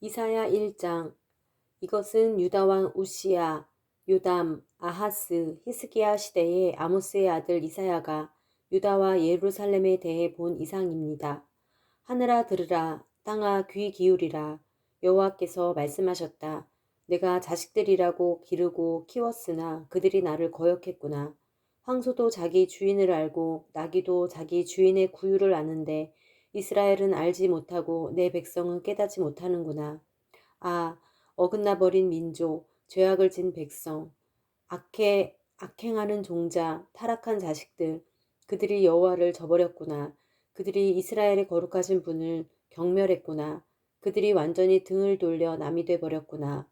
이사야 1장. 이것은 유다 왕 우시야, 요담, 아하스, 히스기야 시대의 아모스의 아들 이사야가 유다와 예루살렘에 대해 본 이상입니다. 하늘아 들으라, 땅아 귀 기울이라. 여호와께서 말씀하셨다. 내가 자식들이라고 기르고 키웠으나 그들이 나를 거역했구나. 황소도 자기 주인을 알고 나귀도 자기 주인의 구유를 아는데 이스라엘은 알지 못하고 내 백성은 깨닫지 못하는구나. 아, 어긋나 버린 민족, 죄악을 진 백성, 악행하는 종자, 타락한 자식들, 그들이 여호와를 저버렸구나. 그들이 이스라엘의 거룩하신 분을 경멸했구나. 그들이 완전히 등을 돌려 남이 돼 버렸구나.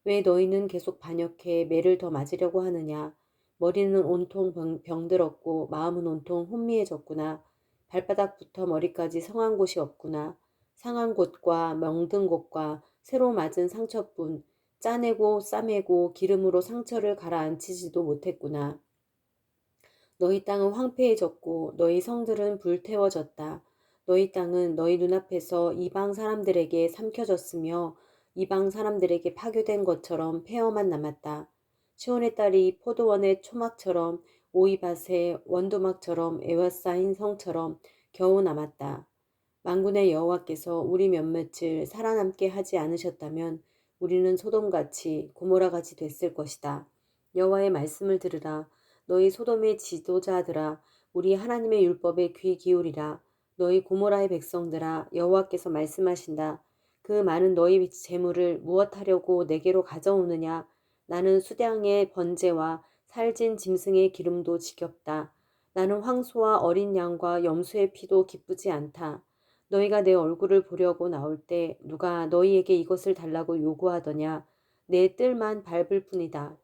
왜 너희는 계속 반역해 매를 더 맞으려고 하느냐? 머리는 온통 병들었고 마음은 온통 혼미해졌구나. 발바닥부터 머리까지 성한 곳이 없구나. 상한 곳과 명든 곳과 새로 맞은 상처뿐, 짜내고 싸매고 기름으로 상처를 가라앉히지도 못했구나. 너희 땅은 황폐해졌고 너희 성들은 불태워졌다. 너희 땅은 너희 눈앞에서 이방 사람들에게 삼켜졌으며 이방 사람들에게 파괴된 것처럼 폐허만 남았다. 시온의 딸이 포도원의 초막처럼 오이밭의 원두막처럼 에워싸인 성처럼 겨우 남았다. 만군의 여호와께서 우리 몇몇을 살아남게 하지 않으셨다면 우리는 소돔같이 고모라같이 됐을 것이다. 여호와의 말씀을 들으라. 너희 소돔의 지도자들아, 우리 하나님의 율법에 귀 기울이라. 너희 고모라의 백성들아, 여호와께서 말씀하신다. 그 많은 너희 재물을 무엇하려고 내게로 가져오느냐? 나는 수량의 번제와 살진 짐승의 기름도 지겹다. 나는 황소와 어린 양과 염소의 피도 기쁘지 않다. 너희가 내 얼굴을 보려고 나올 때 누가 너희에게 이것을 달라고 요구하더냐? 내 뜰만 밟을 뿐이다.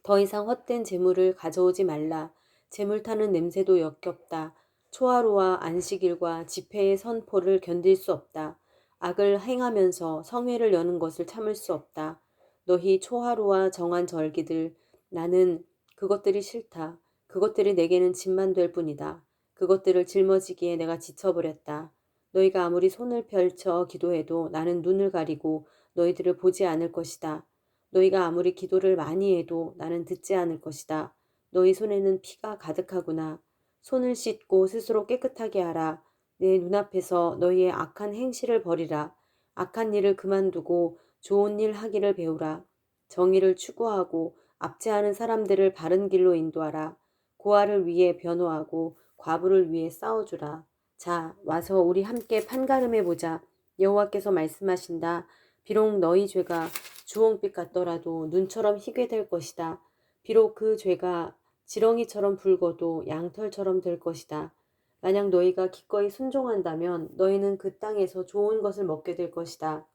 더 이상 헛된 재물을 가져오지 말라. 재물 타는 냄새도 역겹다. 초하루와 안식일과 집회의 선포를 견딜 수 없다. 악을 행하면서 성회를 여는 것을 참을 수 없다. 너희 초하루와 정한 절기들, 나는 그것들이 싫다. 그것들이 내게는 짐만 될 뿐이다. 그것들을 짊어지기에 내가 지쳐버렸다. 너희가 아무리 손을 펼쳐 기도해도 나는 눈을 가리고 너희들을 보지 않을 것이다. 너희가 아무리 기도를 많이 해도 나는 듣지 않을 것이다. 너희 손에는 피가 가득하구나. 손을 씻고 스스로 깨끗하게 하라. 내 눈앞에서 너희의 악한 행실을 버리라. 악한 일을 그만두고 좋은 일 하기를 배우라. 정의를 추구하고 압제하는 사람들을 바른 길로 인도하라. 고아를 위해 변호하고 과부를 위해 싸워주라. 자, 와서 우리 함께 판가름해 보자. 여호와께서 말씀하신다. 비록 너희 죄가 주홍빛 같더라도 눈처럼 희게 될 것이다. 비록 그 죄가 지렁이처럼 붉어도 양털처럼 될 것이다. 만약 너희가 기꺼이 순종한다면 너희는 그 땅에서 좋은 것을 먹게 될 것이다.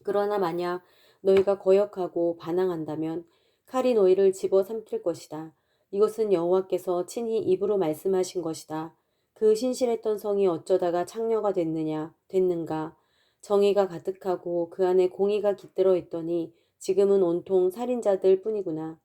그러나 만약 너희가 거역하고 반항한다면 칼이 너희를 집어삼킬 것이다. 이것은 여호와께서 친히 입으로 말씀하신 것이다. 그 신실했던 성이 어쩌다가 창녀가 됐는가? 정의가 가득하고 그 안에 공의가 깃들어 있더니 지금은 온통 살인자들 뿐이구나.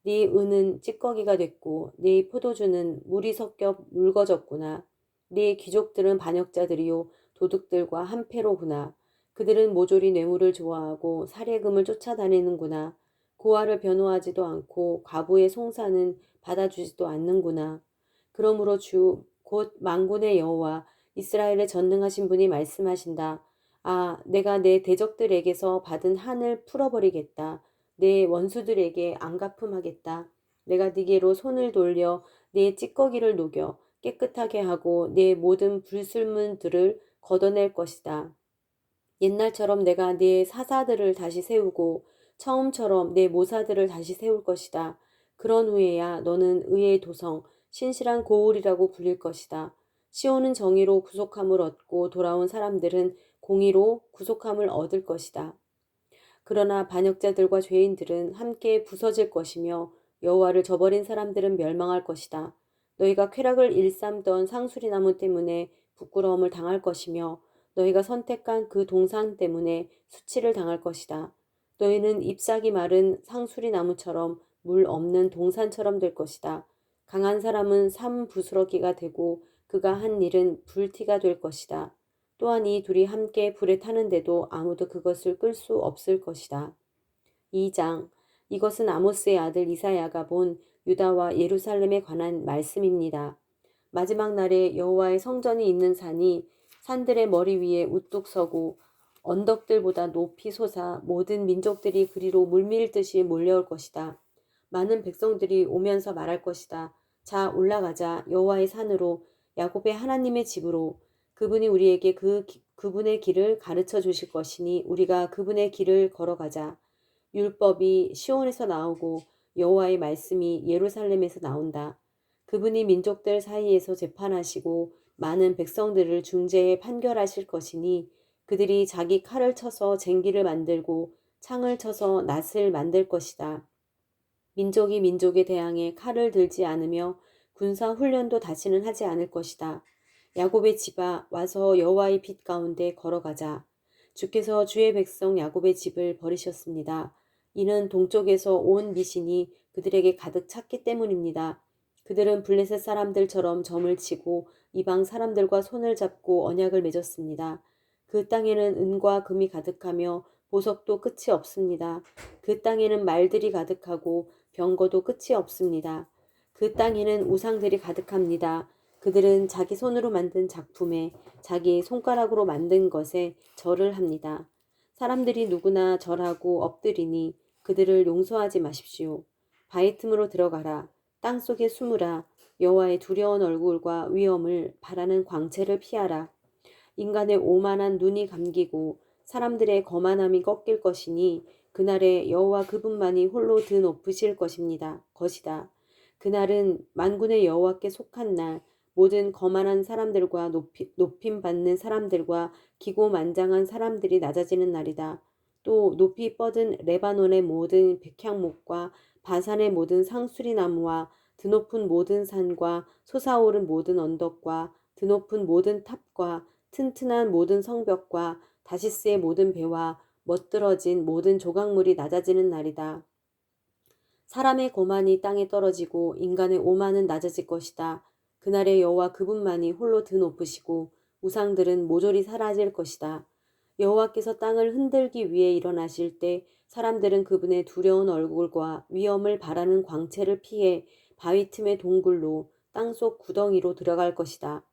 네 은은 찌꺼기가 됐고 네 포도주는 물이 섞여 묽어졌구나. 네 귀족들은 반역자들이요 도둑들과 한패로구나. 그들은 모조리 뇌물을 좋아하고 살해금을 쫓아다니는구나. 고아를 변호하지도 않고 과부의 송사는 받아주지도 않는구나. 그러므로 주 곧 만군의 여호와 이스라엘의 전능하신 분이 말씀하신다. 아, 내가 내 대적들에게서 받은 한을 풀어버리겠다. 내 원수들에게 안갚음하겠다. 내가 네게로 손을 돌려 내 찌꺼기를 녹여 깨끗하게 하고 내 모든 불순물들을 걷어낼 것이다. 옛날처럼 내가 네 사사들을 다시 세우고 처음처럼 내 모사들을 다시 세울 것이다. 그런 후에야 너는 의의 도성, 신실한 고울이라고 불릴 것이다. 시온은 정의로 구속함을 얻고 돌아온 사람들은 공의로 구속함을 얻을 것이다. 그러나 반역자들과 죄인들은 함께 부서질 것이며 여호와를 저버린 사람들은 멸망할 것이다. 너희가 쾌락을 일삼던 상수리나무 때문에 부끄러움을 당할 것이며 너희가 선택한 그 동산 때문에 수치를 당할 것이다. 너희는 잎사귀 마른 상수리나무처럼 물 없는 동산처럼 될 것이다. 강한 사람은 삶 부스러기가 되고 그가 한 일은 불티가 될 것이다. 또한 이 둘이 함께 불에 타는데도 아무도 그것을 끌 수 없을 것이다. 2장. 이것은 아모스의 아들 이사야가 본 유다와 예루살렘에 관한 말씀입니다. 마지막 날에 여호와의 성전이 있는 산이 산들의 머리 위에 우뚝 서고 언덕들보다 높이 솟아 모든 민족들이 그리로 물밀듯이 몰려올 것이다. 많은 백성들이 오면서 말할 것이다. 자, 올라가자. 여호와의 산으로, 야곱의 하나님의 집으로. 그분이 우리에게 그분의 길을 가르쳐 주실 것이니 우리가 그분의 길을 걸어가자. 율법이 시온에서 나오고 여호와의 말씀이 예루살렘에서 나온다. 그분이 민족들 사이에서 재판하시고 많은 백성들을 중재해 판결하실 것이니 그들이 자기 칼을 쳐서 쟁기를 만들고 창을 쳐서 낫을 만들 것이다. 민족이 민족에 대항해 칼을 들지 않으며 군사 훈련도 다시는 하지 않을 것이다. 야곱의 집아 와서 여호와의 빛 가운데 걸어가자. 주께서 주의 백성 야곱의 집을 버리셨습니다. 이는 동쪽에서 온 미신이 그들에게 가득 찼기 때문입니다. 그들은 블레셋 사람들처럼 점을 치고 이방 사람들과 손을 잡고 언약을 맺었습니다. 그 땅에는 은과 금이 가득하며 보석도 끝이 없습니다. 그 땅에는 말들이 가득하고 병거도 끝이 없습니다. 그 땅에는 우상들이 가득합니다. 그들은 자기 손으로 만든 작품에 자기 손가락으로 만든 것에 절을 합니다. 사람들이 누구나 절하고 엎드리니 그들을 용서하지 마십시오. 바위 틈으로 들어가라. 땅속에 숨으라. 여호와의 두려운 얼굴과 위엄을 바라는 광채를 피하라. 인간의 오만한 눈이 감기고 사람들의 거만함이 꺾일 것이니 그날에 여호와 그분만이 홀로 드 높으실 것이다. 그날은 만군의 여호와께 속한 날, 모든 거만한 사람들과 높임 받는 사람들과 기고만장한 사람들이 낮아지는 날이다. 또 높이 뻗은 레바논의 모든 백향목과 바산의 모든 상수리 나무와 드높은 모든 산과 솟아오른 모든 언덕과 드높은 모든 탑과 튼튼한 모든 성벽과 다시스의 모든 배와 멋들어진 모든 조각물이 낮아지는 날이다. 사람의 거만이 땅에 떨어지고 인간의 오만은 낮아질 것이다. 그날에 여호와 그분만이 홀로 드 높으시고 우상들은 모조리 사라질 것이다. 여호와께서 땅을 흔들기 위해 일어나실 때 사람들은 그분의 두려운 얼굴과 위엄을 바라는 광채를 피해 바위 틈의 동굴로 땅속 구덩이로 들어갈 것이다.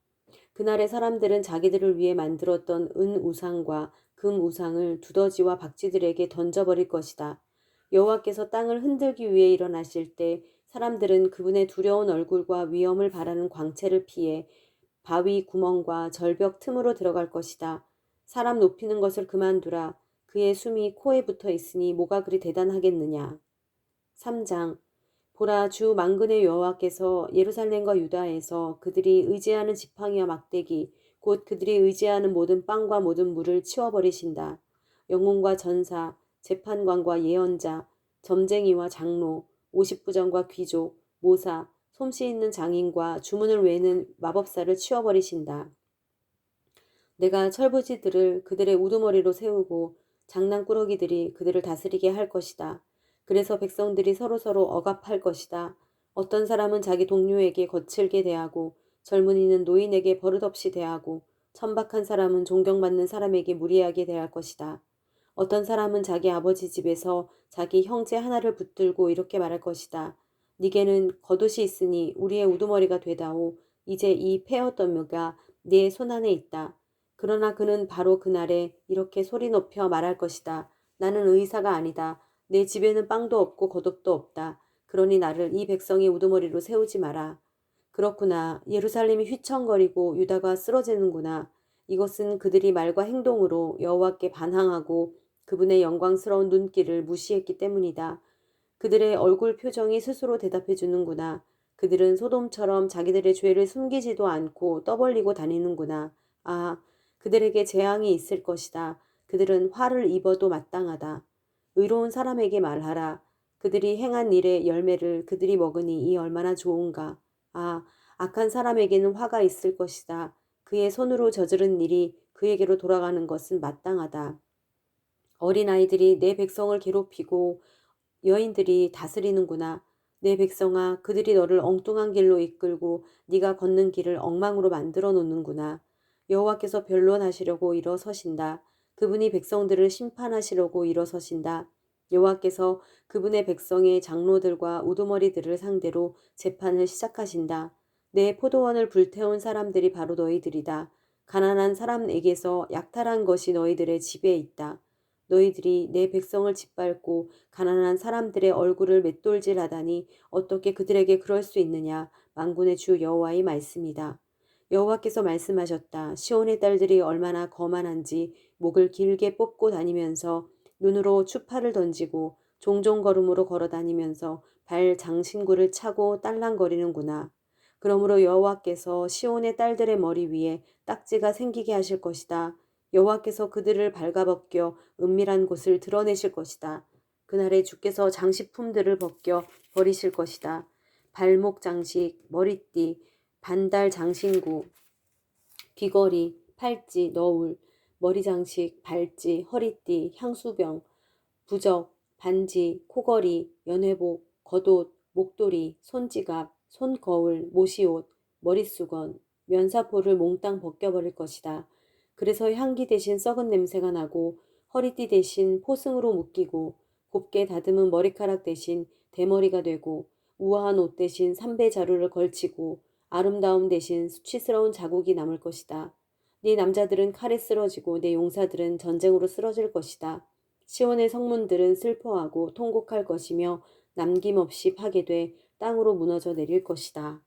그날의 사람들은 자기들을 위해 만들었던 은 우상과 금 우상을 두더지와 박쥐들에게 던져버릴 것이다. 여호와께서 땅을 흔들기 위해 일어나실 때 사람들은 그분의 두려운 얼굴과 위엄을 바라는 광채를 피해 바위 구멍과 절벽 틈으로 들어갈 것이다. 사람 높이는 것을 그만두라. 그의 숨이 코에 붙어 있으니 뭐가 그리 대단하겠느냐. 3장. 보라, 주 만군의 여호와께서 예루살렘과 유다에서 그들이 의지하는 지팡이와 막대기 곧 그들이 의지하는 모든 빵과 모든 물을 치워버리신다. 영웅과 전사, 재판관과 예언자, 점쟁이와 장로, 50부장과 귀족, 모사, 솜씨 있는 장인과 주문을 외는 마법사를 치워버리신다. 내가 철부지들을 그들의 우두머리로 세우고 장난꾸러기들이 그들을 다스리게 할 것이다. 그래서 백성들이 서로서로 억압할 것이다. 어떤 사람은 자기 동료에게 거칠게 대하고 젊은이는 노인에게 버릇없이 대하고 천박한 사람은 존경받는 사람에게 무리하게 대할 것이다. 어떤 사람은 자기 아버지 집에서 자기 형제 하나를 붙들고 이렇게 말할 것이다. 네게는 겉옷이 있으니 우리의 우두머리가 되다오. 이제 이 페어더뮤가 네 손안에 있다. 그러나 그는 바로 그날에 이렇게 소리 높여 말할 것이다. 나는 의사가 아니다. 내 집에는 빵도 없고 겉옷도 없다. 그러니 나를 이 백성의 우두머리로 세우지 마라. 그렇구나. 예루살렘이 휘청거리고 유다가 쓰러지는구나. 이것은 그들이 말과 행동으로 여호와께 반항하고 그분의 영광스러운 눈길을 무시했기 때문이다. 그들의 얼굴 표정이 스스로 대답해 주는구나. 그들은 소돔처럼 자기들의 죄를 숨기지도 않고 떠벌리고 다니는구나. 아, 그들에게 재앙이 있을 것이다. 그들은 화를 입어도 마땅하다. 의로운 사람에게 말하라. 그들이 행한 일의 열매를 그들이 먹으니 이 얼마나 좋은가. 아, 악한 사람에게는 화가 있을 것이다. 그의 손으로 저지른 일이 그에게로 돌아가는 것은 마땅하다. 어린아이들이 내 백성을 괴롭히고 여인들이 다스리는구나. 내 백성아, 그들이 너를 엉뚱한 길로 이끌고 네가 걷는 길을 엉망으로 만들어 놓는구나. 여호와께서 변론하시려고 일어서신다. 그분이 백성들을 심판하시려고 일어서신다. 여호와께서 그분의 백성의 장로들과 우두머리들을 상대로 재판을 시작하신다. 내 포도원을 불태운 사람들이 바로 너희들이다. 가난한 사람에게서 약탈한 것이 너희들의 집에 있다. 너희들이 내 백성을 짓밟고 가난한 사람들의 얼굴을 맷돌질하다니 어떻게 그들에게 그럴 수 있느냐. 만군의 주 여호와의 말씀이다. 여호와께서 말씀하셨다. 시온의 딸들이 얼마나 거만한지 목을 길게 뽑고 다니면서 눈으로 추파를 던지고 종종 걸음으로 걸어 다니면서 발 장신구를 차고 딸랑거리는구나. 그러므로 여호와께서 시온의 딸들의 머리 위에 딱지가 생기게 하실 것이다. 여호와께서 그들을 발가벗겨 은밀한 곳을 드러내실 것이다. 그날에 주께서 장식품들을 벗겨 버리실 것이다. 발목 장식, 머리띠, 반달 장신구, 귀걸이, 팔찌, 너울, 머리 장식, 발찌, 허리띠, 향수병, 부적, 반지, 코걸이, 연회복, 겉옷, 목도리, 손지갑, 손거울, 모시옷, 머릿수건, 면사포를 몽땅 벗겨버릴 것이다. 그래서 향기 대신 썩은 냄새가 나고 허리띠 대신 포승으로 묶이고 곱게 다듬은 머리카락 대신 대머리가 되고 우아한 옷 대신 삼배 자루를 걸치고 아름다움 대신 수치스러운 자국이 남을 것이다. 네 남자들은 칼에 쓰러지고 네 용사들은 전쟁으로 쓰러질 것이다. 시온의 성문들은 슬퍼하고 통곡할 것이며 남김없이 파괴돼 땅으로 무너져 내릴 것이다.